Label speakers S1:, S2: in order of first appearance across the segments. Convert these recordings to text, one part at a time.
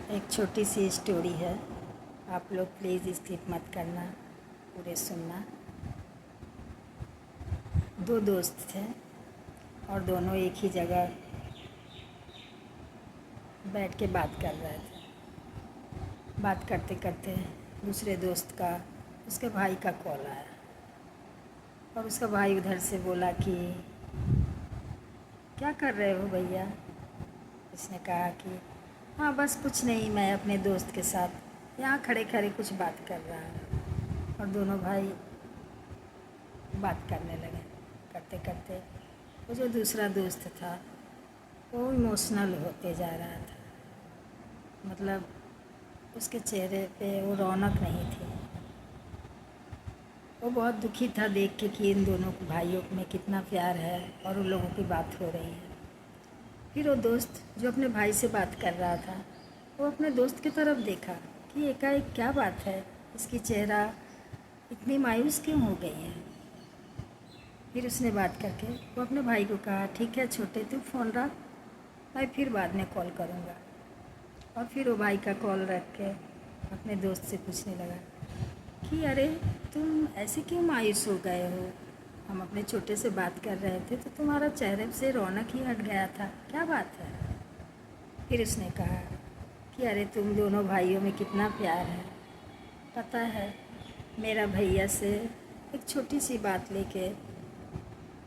S1: एक छोटी सी स्टोरी है। आप लोग प्लीज़ स्किप मत करना, पूरे सुनना। दो दोस्त थे और दोनों एक ही जगह बैठ के बात कर रहे थे। बात करते करते दूसरे दोस्त का उसके भाई का कॉल आया और उसका भाई उधर से बोला कि क्या कर रहे हो भैया। उसने कहा कि हाँ बस कुछ नहीं, मैं अपने दोस्त के साथ यहाँ खड़े खड़े कुछ बात कर रहा हूँ। और दोनों भाई बात करने लगे। करते करते वो जो दूसरा दोस्त था वो इमोशनल होते जा रहा था। मतलब उसके चेहरे पे वो रौनक नहीं थी। वो बहुत दुखी था देख के कि इन दोनों भाइयों में कितना प्यार है और उन लोगों की बात हो रही है। फिर वो दोस्त जो अपने भाई से बात कर रहा था वो अपने दोस्त की तरफ देखा कि एकाएक क्या बात है, इसकी चेहरा इतनी मायूस क्यों हो गई है। फिर उसने बात करके वो अपने भाई को कहा, ठीक है छोटे तू फ़ोन रख, मैं फिर बाद में कॉल करूँगा। और फिर वो भाई का कॉल रख के अपने दोस्त से पूछने लगा कि अरे तुम ऐसे क्यों मायूस हो गए हो, हम अपने छोटे से बात कर रहे थे तो तुम्हारा चेहरे से रौनक ही हट गया था, क्या बात है। फिर उसने कहा कि अरे तुम दोनों भाइयों में कितना प्यार है। पता है मेरा भैया से एक छोटी सी बात लेके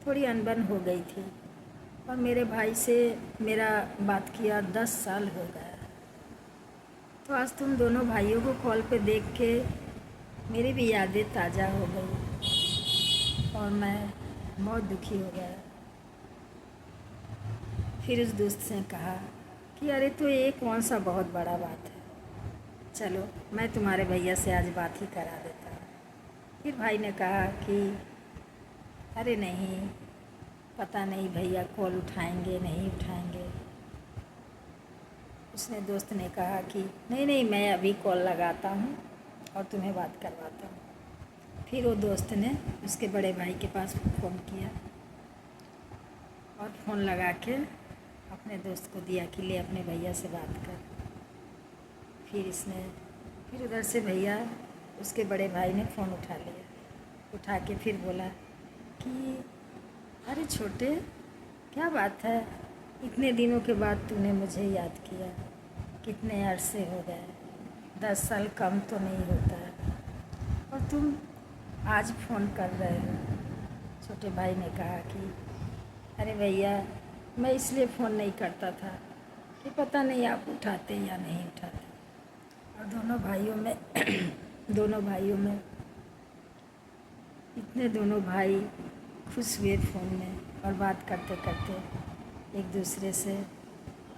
S1: थोड़ी अनबन हो गई थी और मेरे भाई से मेरा बात किया 10 साल हो गया। तो आज तुम दोनों भाइयों को कॉल पे देख के मेरी भी यादें ताज़ा हो गई और मैं बहुत दुखी हो गया। फिर उस दोस्त से कहा कि अरे तो ये कौन सा बहुत बड़ा बात है, चलो मैं तुम्हारे भैया से आज बात ही करा देता हूँ। फिर भाई ने कहा कि अरे नहीं, पता नहीं भैया कॉल उठाएंगे नहीं उठाएंगे। उसने दोस्त ने कहा कि नहीं नहीं, मैं अभी कॉल लगाता हूँ और तुम्हें बात करवाता हूँ। फिर वो दोस्त ने उसके बड़े भाई के पास फ़ोन किया और फ़ोन लगा के अपने दोस्त को दिया कि ले अपने भैया से बात कर। फिर उधर से भैया उसके बड़े भाई ने फ़ोन उठा लिया। उठा के फिर बोला कि अरे छोटे क्या बात है, इतने दिनों के बाद तूने मुझे याद किया, कितने अरसे हो गए, 10 साल कम तो नहीं होता है और तुम आज फ़ोन कर रहे हो। छोटे भाई ने कहा कि अरे भैया मैं इसलिए फ़ोन नहीं करता था कि पता नहीं आप उठाते या नहीं उठाते। और दोनों भाइयों में इतने दोनों भाई खुश हुए फ़ोन में और बात करते करते एक दूसरे से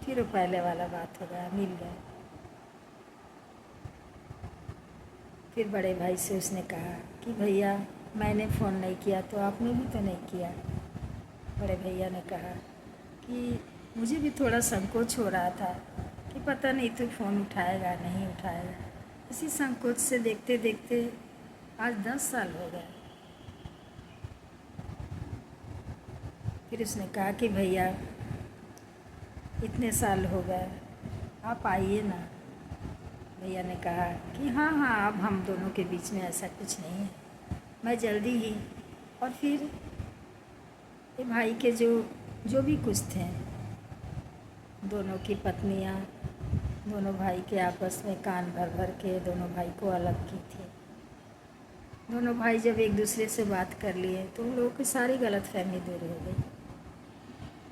S1: फिर वो पहले वाला बात हो गया, मिल गए। फिर बड़े भाई से उसने कहा कि भैया मैंने फ़ोन नहीं किया तो आपने भी तो नहीं किया। बड़े भैया ने कहा कि मुझे भी थोड़ा संकोच हो रहा था कि पता नहीं तो फ़ोन उठाएगा नहीं उठाएगा। इसी संकोच से देखते देखते आज 10 साल हो गए। फिर उसने कहा कि भैया इतने साल हो गए, आप आइए ना। भैया ने कहा कि हाँ हाँ, अब हम दोनों के बीच में ऐसा कुछ नहीं है, मैं जल्दी ही। और फिर ये भाई के जो भी कुछ थे, दोनों की पत्नियाँ दोनों भाई के आपस में कान भर भर के दोनों भाई को अलग की थी। दोनों भाई जब एक दूसरे से बात कर लिए तो उन लोगों की सारी गलतफहमी दूर हो गई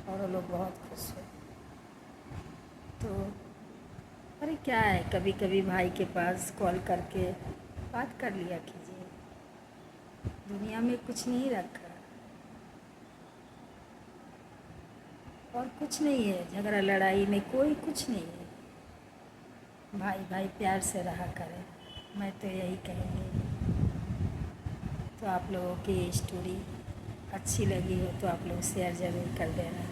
S1: और वो लोग बहुत खुश हुए। तो अरे क्या है, कभी कभी भाई के पास कॉल करके बात कर लिया कीजिए, दुनिया में कुछ नहीं रखा और कुछ नहीं है, झगड़ा लड़ाई में कोई कुछ नहीं है। भाई भाई प्यार से रहा करें, मैं तो यही कहूँगी। तो आप लोगों की ये स्टोरी अच्छी लगी हो तो आप लोग शेयर ज़रूर कर देना।